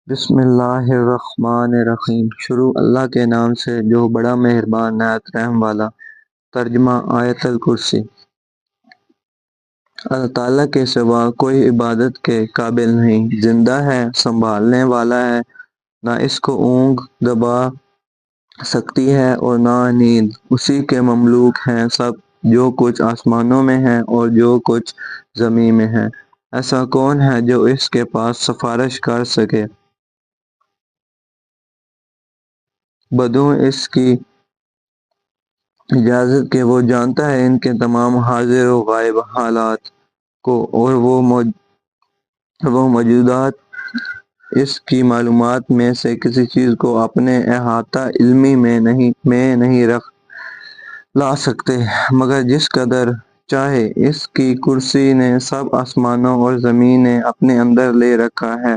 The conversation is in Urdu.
بسم اللہ الرحمن الرحیم۔ شروع اللہ کے نام سے جو بڑا مہربان نہایت رحم والا۔ ترجمہ آیت الکرسی۔ اللہ تعالیٰ کے سوا کوئی عبادت کے قابل نہیں، زندہ ہے، سنبھالنے والا ہے، نہ اس کو اونگ دبا سکتی ہے اور نہ نیند۔ اسی کے مملوک ہیں سب، جو کچھ آسمانوں میں ہے اور جو کچھ زمین میں ہے۔ ایسا کون ہے جو اس کے پاس سفارش کر سکے بدوں اس کی اجازت کے؟ وہ جانتا ہے ان کے تمام حاضر و غائب حالات کو، اور وہ موجودات اس کی معلومات میں سے کسی چیز کو اپنے احاطہ علمی میں نہیں لا سکتے مگر جس قدر چاہے۔ اس کی کرسی نے سب آسمانوں اور زمین اپنے اندر لے رکھا ہے۔